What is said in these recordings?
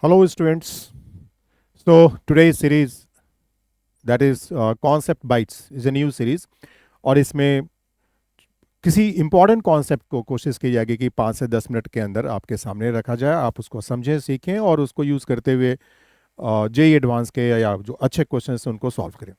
Hello, students. So today's series, that is Concept Bites, is a new series. और इसमें किसी important concept को कोशिश की जाएगी कि 5 से 10 मिनट के अंदर आपके सामने रखा जाए, आप उसको समझें, सीखें और उसको यूज़ करते हुए जेई एडवांस के या जो अच्छे क्वेश्चन हैं उनको सॉल्व करें।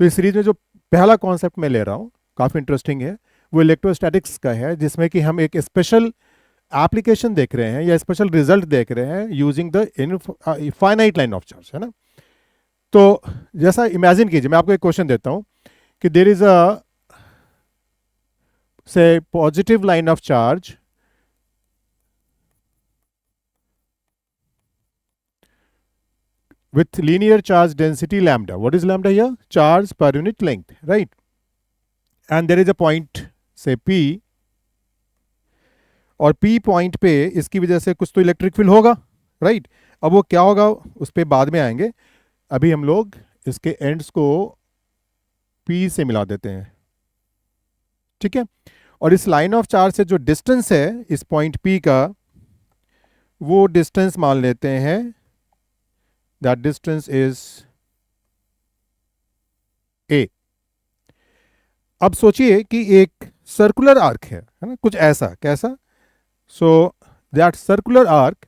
तो इस सीरीज में जो पहला कॉन्सेप्ट मैं ले रहा हूँ, काफ़ी इंटरेस्टिंग है, वो इलेक्ट्रोस्टैटिक्स का है, जिसमें कि हम एक स्पेशल एप्लीकेशन देख रहे हैं या स्पेशल रिजल्ट देख रहे हैं using the finite line of charge, है ना। तो जैसा इमेजिन कीजिए, मैं आपको एक क्वेश्चन देता हूं कि देर इज अ से positive line of charge with linear charge density lambda. What is lambda here? Charge per unit length, right? And there is a point say P, और P पॉइंट पे इसकी वजह से कुछ तो इलेक्ट्रिक फील्ड होगा, right? अब वो क्या होगा उस पर बाद में आएंगे। अभी हम लोग इसके एंड्स को P से मिला देते हैं, ठीक है। और इस लाइन ऑफ चार्ज से जो डिस्टेंस है इस पॉइंट P का, वो डिस्टेंस मान लेते हैं, दैट डिस्टेंस इज A। अब सोचिए कि एक सर्कुलर आर्क है ना, कुछ ऐसा, कैसा? So that circular arc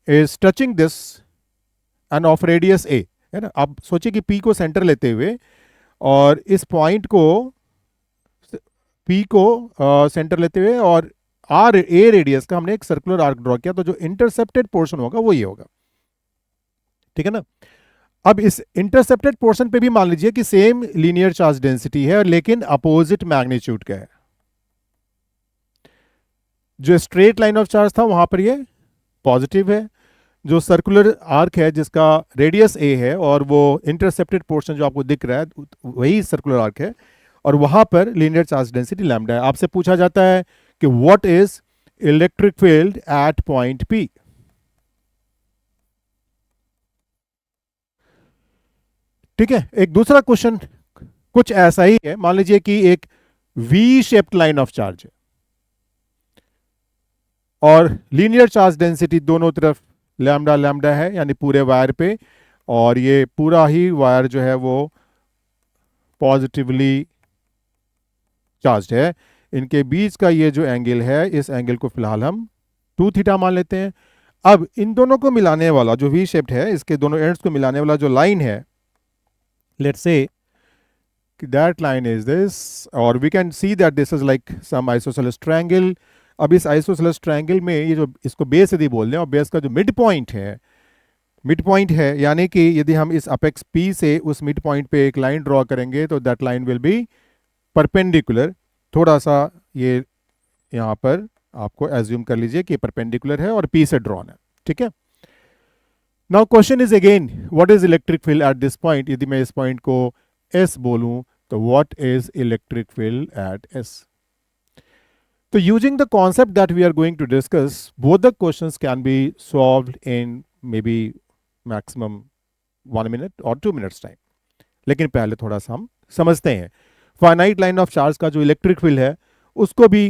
is touching this end of radius A, है ना। अब सोचिए कि P को सेंटर लेते हुए और इस पॉइंट को P को सेंटर लेते हुए और आर ए रेडियस का हमने एक सर्कुलर आर्क ड्रॉ किया, तो जो इंटरसेप्टेड पोर्शन होगा वो ये होगा, ठीक है ना। अब इस इंटरसेप्टेड पोर्शन पे भी मान लीजिए कि सेम लीनियर चार्ज डेंसिटी है, लेकिन अपोजिट मैग्नीट्यूड का है। जो स्ट्रेट लाइन ऑफ चार्ज था वहां पर ये पॉजिटिव है, जो सर्कुलर आर्क है जिसका रेडियस ए है और वो इंटरसेप्टेड पोर्शन जो आपको दिख रहा है वही सर्कुलर आर्क है, और वहां पर लीनियर चार्ज डेंसिटी लैम्डा है। आपसे पूछा जाता है कि what is electric field at point P. ठीक है, एक दूसरा क्वेश्चन कुछ ऐसा ही है। मान लीजिए कि एक V shaped line of charge है और लीनियर चार्ज डेंसिटी दोनों तरफ लैम्डा लैम्डा है, यानी पूरे वायर पे, और ये पूरा ही वायर जो है वो पॉजिटिवली चार्ज है। इनके बीच का ये जो एंगल है, इस एंगल को फिलहाल हम 2 थीटा मान लेते हैं। अब इन दोनों को मिलाने वाला जो वी शेप्ड है, इसके दोनों एंड्स को मिलाने वाला जो लाइन है, let's say that line is this, or we can see that this is like some isosceles triangle. अब इस isosceles triangle में ये जो इसको बेस यदि बोल दें, और बेस का जो मिड पॉइंट है, यानी कि यदि हम इस अपेक्स P से उस मिड पॉइंट पे एक लाइन ड्रॉ करेंगे तो that line will be perpendicular. थोड़ा सा ये यहाँ पर आपको एज्यूम कर लीजिए कि परपेंडिकुलर है और P से ड्रॉन है, ठीक है। Now question is again, what is electric field at this point? यदि मैं इस पॉइंट को S बोलूं तो what is electric field at S? So using the concept that we are going to discuss, both the questions can be solved in maybe maximum 1 minute or 2 minutes time. लेकिन पहले थोड़ा सा हम समझते हैं फाइनाइट लाइन ऑफ चार्ज का जो electric field है उसको भी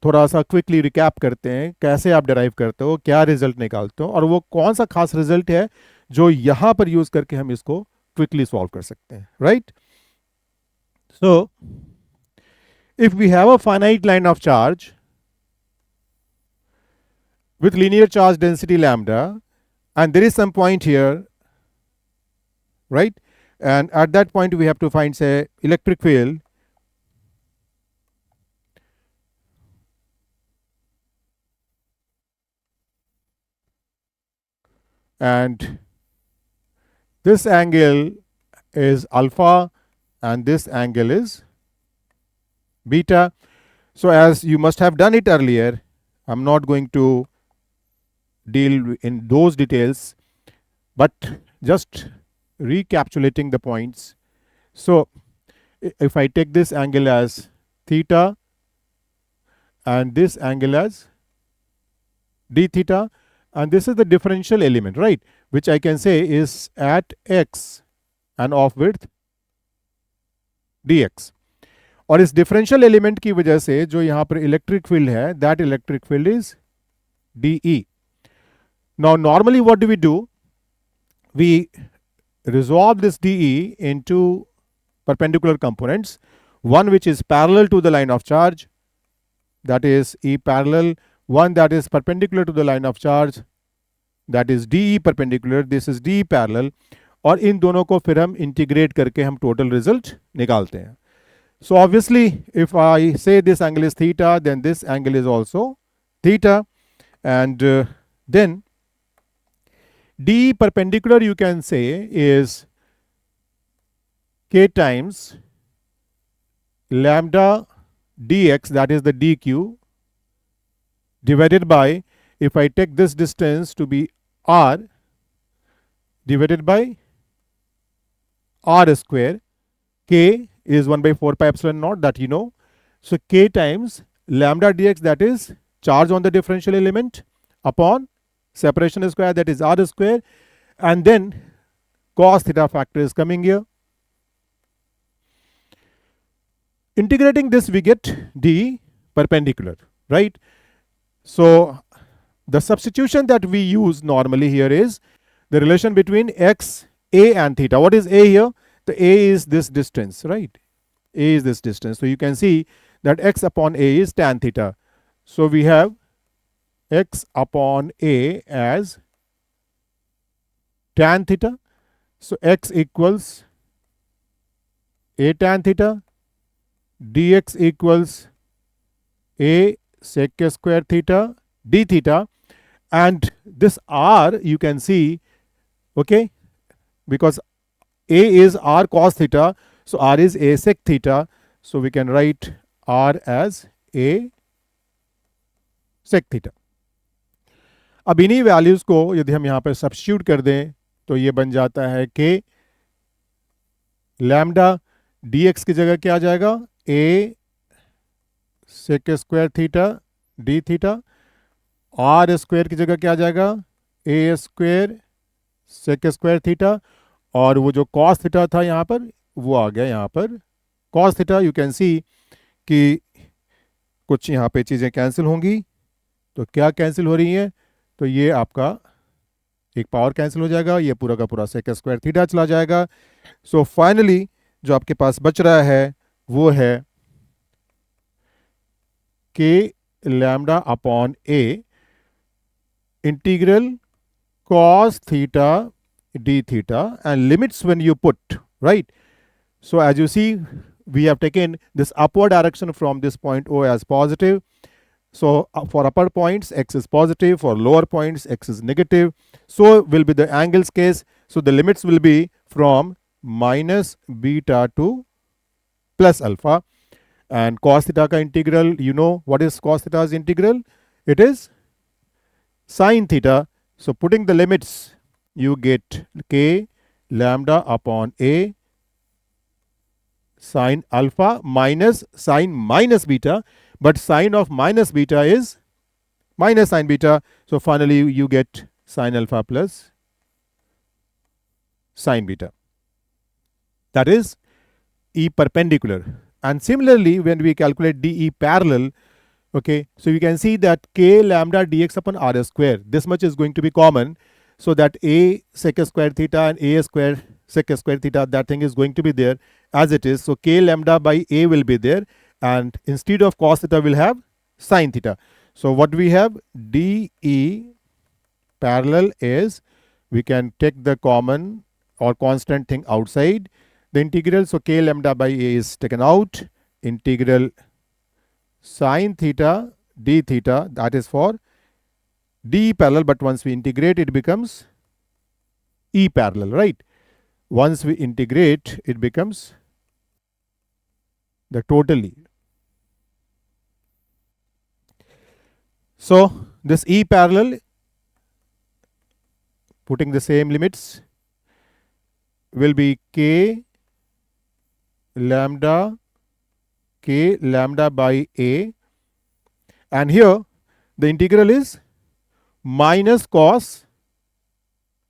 थोड़ा सा क्विकली रिकैप करते हैं, कैसे आप डिराइव करते हो, क्या रिजल्ट निकालते हो, और वो कौन सा खास रिजल्ट है जो यहां पर यूज करके हम इसको क्विकली सॉल्व कर सकते हैं, right? So, if we have a finite line of charge with linear charge density lambda, and there is some point here, right? And at that point we have to find, say, electric field, and this angle is alpha and this angle is beta. So as you must have done it earlier, I'm not going to deal in those details, but just recapitulating the points. So if I take this angle as theta and this angle as d theta, and this is the differential element, right, which I can say is at x and of width dx. और इस differential element की वजह से जो यहां पर electric field है, that electric field is DE. Now normally what do? We resolve this dE into perpendicular components, one which is parallel to the line of charge, that is E parallel, one that is perpendicular to the line of charge, that is dE perpendicular, this is dE parallel, और इन दोनों को फिर हम integrate करके हम total result निकालते हैं. So obviously if I say this angle is theta, then this angle is also theta, and then D perpendicular you can say is k times lambda dx, that is the dq, divided by, if I take this distance to be r, divided by r square. K is 1 by 4 pi epsilon naught, that you know. So k times lambda dx, that is charge on the differential element, upon separation square, that is r square, and then cos theta factor is coming here. Integrating this we get d perpendicular, right? So the substitution that we use normally here is the relation between x, a and theta. What is a here? The a is this distance, right? A is this distance. So you can see that x upon a is tan theta. So we have x upon a as tan theta. So x equals a tan theta, dx equals a sec square theta d theta, and this r you can see, okay, because a is r cos theta, so r is a sec theta, so we can write r as a sec theta. अब इन्हीं values को यदि हम यहाँ पर substitute कर दें तो ये बन जाता है कि लैम्डा dx की जगह क्या आ जाएगा, a sec square theta d theta, r square की जगह क्या आ जाएगा, a square sec square theta, और वो जो cos थीटा था यहाँ पर वो आ गया यहाँ पर cos theta. You can see कि कुछ यहाँ पे चीज़ें कैंसिल होंगी, तो क्या कैंसिल हो रही हैं, तो ये आपका एक पावर कैंसिल हो जाएगा, ये पूरा का पूरा sec स्क्वायर थीटा चला जाएगा. सो फाइनली जो आपके पास बच रहा है वो है k lambda upon a integral cos theta d theta, and limits when you put, right? So as you see, we have taken this upward direction from this point O as positive. So for upper points x is positive, for lower points x is negative. So will be the angles case. So the limits will be from minus beta to plus alpha. And cos theta ka integral, you know what is cos theta's integral? It is sin theta. So putting the limits, you get k lambda upon a sin alpha minus sin minus beta, but sin of minus beta is minus sin beta. So finally you get sin alpha plus sin beta. That is E perpendicular. And similarly, when we calculate DE parallel, okay, so you can see that k lambda dx upon r square, this much is going to be common, so that a sec square theta and a square sec square theta, that thing is going to be there as it is. So k lambda by a will be there, and instead of cos theta we'll have sin theta. So what we have, DE parallel is, we can take the common or constant thing outside the integral. So k lambda by a is taken out, integral sin theta d theta, that is for D parallel, but once we integrate it becomes E parallel, right? Once we integrate it becomes the total E. So this E parallel, putting the same limits, will be k lambda by a, and here the integral is minus cos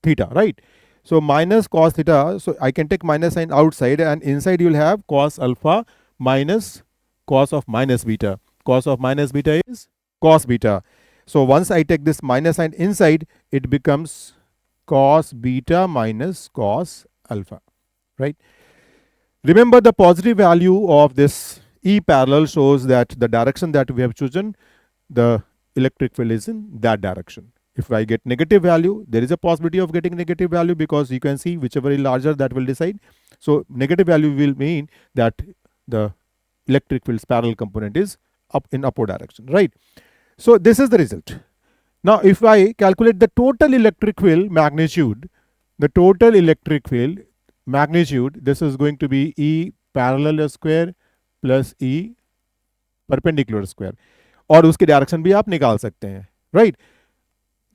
theta, right? So minus cos theta, so I can take minus sign outside, and inside you will have cos alpha minus cos of minus beta. Cos of minus beta is cos beta. So once I take this minus sign inside, it becomes cos beta minus cos alpha, right? Remember, the positive value of this E parallel shows that the direction that we have chosen, the electric field is in that direction. If I get negative value, there is a possibility of getting negative value, because you can see whichever is larger, that will decide. So negative value will mean that the electric field's parallel component is up in upward direction, right? So this is the result. Now if I calculate the total electric field magnitude, the total electric field magnitude, this is going to be E parallel square plus E perpendicular square, और उसकी direction भी आप निकाल सकते हैं, right?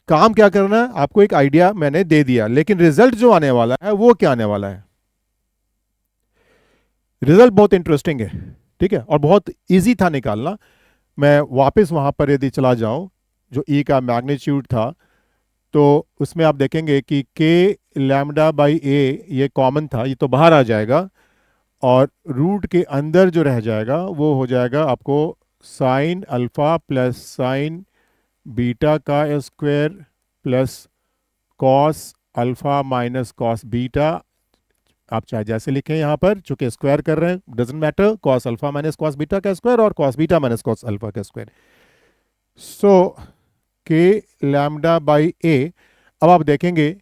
काम क्या करना है, आपको एक आइडिया मैंने दे दिया, लेकिन रिजल्ट जो आने वाला है वो क्या आने वाला है? रिजल्ट बहुत इंटरेस्टिंग है, ठीक है, और बहुत इजी था निकालना। मैं वापस वहां पर यदि चला जाऊं, जो ई का मैग्नीट्यूड था, तो उसमें आप देखेंगे कि के लैम्डा बाई ए ये कॉमन था, ये तो बाहर आ जाएगा, और रूट के अंदर जो रह जाएगा वो हो जाएगा आपको sine alpha plus sine beta का square plus cos alpha minus cos beta. आप चाहे जैसे लिखें, यहाँ पर चूंकि स्क्वायर कर रहे हैं, doesn't matter, cos alpha minus cos beta का स्क्वायर और cos beta minus cos alpha का स्क्वायर। सो के लैम्डा बाई ए, अब आप देखेंगे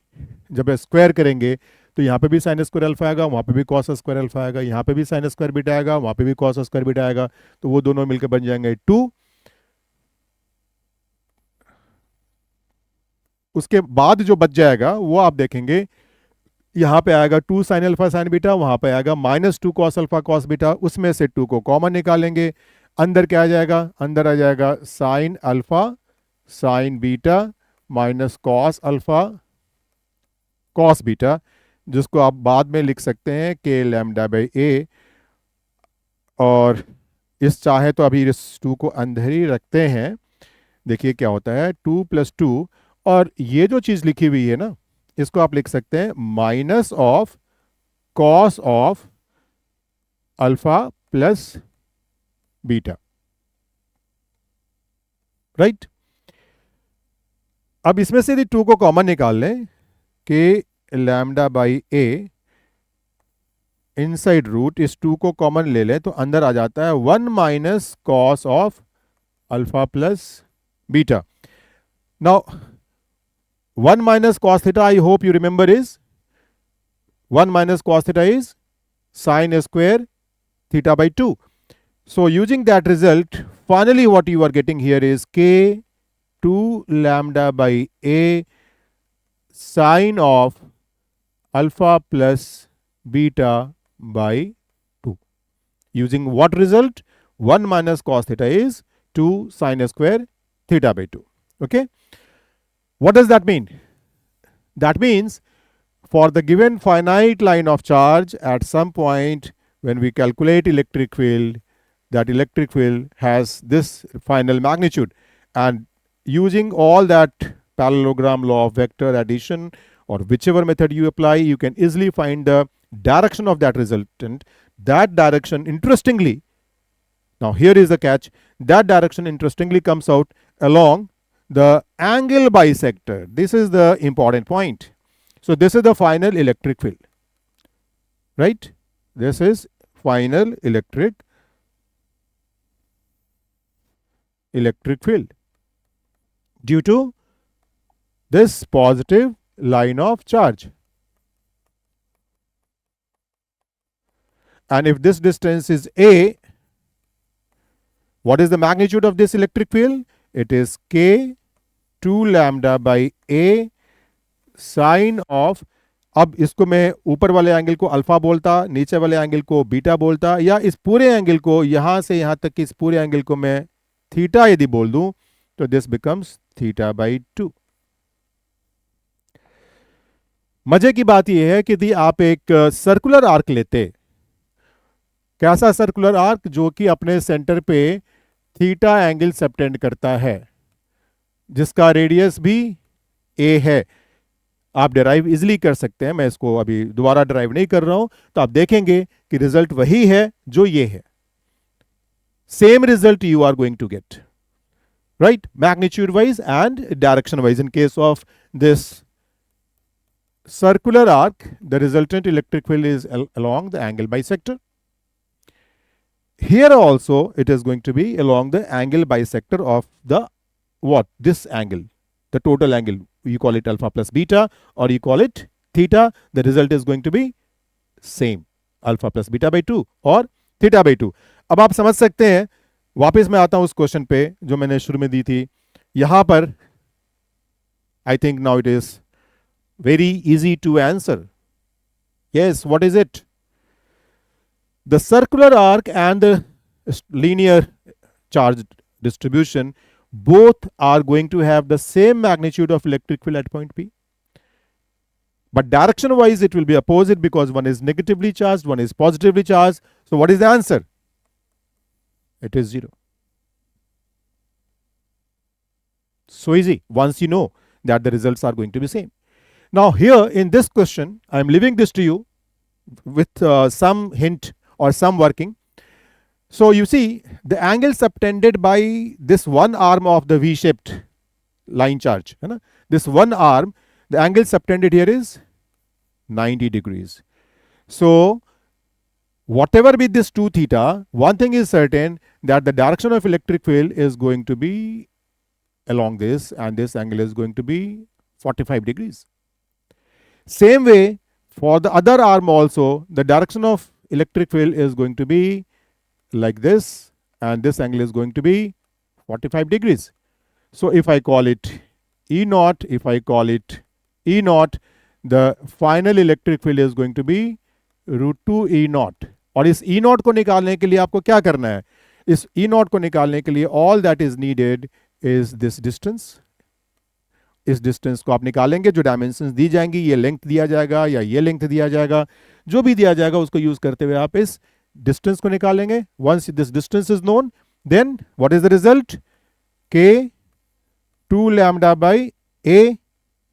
जब स्क्वायर करेंगे तो यहाँ पे भी साइन स्क्वायर अल्फा आएगा, वहाँ पे भी कॉस स्क्वायर अल्फा आएगा, यहाँ पे भी साइन स्क्वायर बीटा आएगा, वहाँ पे भी कॉस स्क्वायर बीटा आएगा, तो वो दोनों मिलकर बन जाएंगे 2। उसके बाद जो बच जाएगा वो आप देखेंगे, यहाँ पे आएगा 2 साइन अल्फा साइन बीटा, वहाँ पे आएगा -2 कॉस अल्फा कॉस बीटा, उसमें से 2 को कॉमन निकालेंगे, अंदर क्या आ जाएगा, अंदर आ जाएगा sine alpha sign beta minus cos alpha cos beta, जिसको आप बाद में लिख सकते हैं के लैम्डा बाई ए। और इस चाहे तो अभी इस 2 को अंदर ही रखते हैं, देखिए क्या होता है 2 + 2, और ये जो चीज़ लिखी हुई है ना, इसको आप लिख सकते हैं minus of cos of alpha plus beta, right? अब इसमें से यदि 2 को कॉमन निकाल लें, के lambda by a inside root, इस 2 को कॉमन ले लें तो अंदर आ जाता है 1 minus cos of alpha plus beta. Now 1 minus cos theta, I hope you remember, is 1 minus cos theta is sine square theta by 2. So using that result, finally what you are getting here is k 2 lambda by a sine of alpha plus beta by 2. Using what result? 1 minus cos theta is 2 sine square theta by 2. Okay. What does that mean? That means for the given finite line of charge, at some point when we calculate electric field, that electric field has this final magnitude, and using all that parallelogram law of vector addition or whichever method you apply, you can easily find the direction of that resultant. That direction, interestingly, now here is the catch, that direction interestingly comes out along the angle bisector. This is the important point. So this is the final electric field, right? This is final electric field due to this positive line of charge. And if this distance is a, what is the magnitude of this electric field? It is k 2 lambda by a sine of, अब इसको मैं ऊपर वाले angle को alpha बोलता, नीचे वाले angle को बीटा बोलता, या इस पूरे एंगल को यहां से यहां तक की इस पूरे एंगल को मैं थीटा यदि बोल दूं, तो दिस बिकम्स थीटा बाई 2. मजे की बात यह है कि यदि आप एक सर्कुलर आर्क लेते, कैसा सर्कुलर आर्क, जो कि अपने सेंटर पे थीटा एंगल सबटेंड करता है, जिसका रेडियस भी ए है, आप डिराइव इजिली कर सकते हैं. मैं इसको अभी दोबारा डिराइव नहीं कर रहा हूं, तो आप देखेंगे कि रिजल्ट वही है जो ये है. Same result you are going to get. right? Magnitude wise and direction wise. In case of this circular arc, the resultant electric field is along the angle bisector. Here also it is going to be along the angle bisector of the what? This angle, the total angle. You call it alpha plus beta or you call it theta. The result is going to be same, alpha plus beta by 2 और theta by 2. अब आप समझ सकते हैं, वापस मैं आता हूं उस क्वेश्चन पे जो मैंने शुरू में दी थी. यहां पर I think now it is very easy to answer. Yes, what is it? The circular arc and the linear charge distribution both are going to have the same magnitude of electric field at point P. But direction wise it will be opposite because one is negatively charged, one is positively charged. So what is the answer? It is 0. So easy once you know that the results are going to be same. Now here in this question, I am leaving this to you with some hint or some working. So you see the angle subtended by this one arm of the V-shaped line charge. This one arm, the angle subtended here is 90 degrees. So whatever be this 2 theta, one thing is certain that the direction of electric field is going to be along this and this angle is going to be 45 degrees. Same way for the other arm also, the direction of electric field is going to be like this and this angle is going to be 45 degrees. So if I call it E naught, if I call it E naught, the final electric field is going to be root 2 E naught. और इस E naught को निकालने के लिए आपको क्या करना है? इस E naught को निकालने के लिए all that is needed is this distance. इस डिस्टेंस को आप निकालेंगे, जो डायमेंशंस दी जाएंगी, ये लेंथ दिया जाएगा या ये लेंथ दिया जाएगा, जो भी दिया जाएगा उसको यूज करते हुए आप इस डिस्टेंस को निकालेंगे. Once this distance is known, then what is the result? k 2 lambda by a,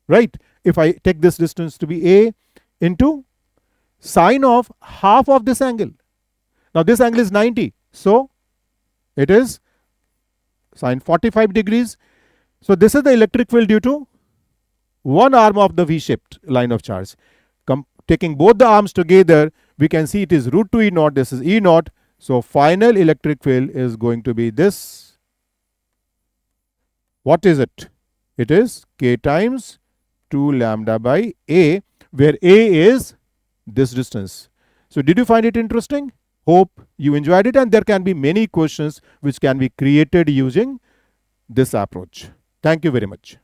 right? If I take this distance to be a into sine of half of this angle. Now this angle is 90, so it is sine 45 degrees. So this is the electric field due to one arm of the V-shaped line of charge. Taking both the arms together, we can see it is root 2 E naught, this is E naught. So final electric field is going to be this. What is it? It is k times 2 lambda by a, where a is this distance. So did you find it interesting? Hope you enjoyed it, and there can be many questions which can be created using this approach. Thank you very much.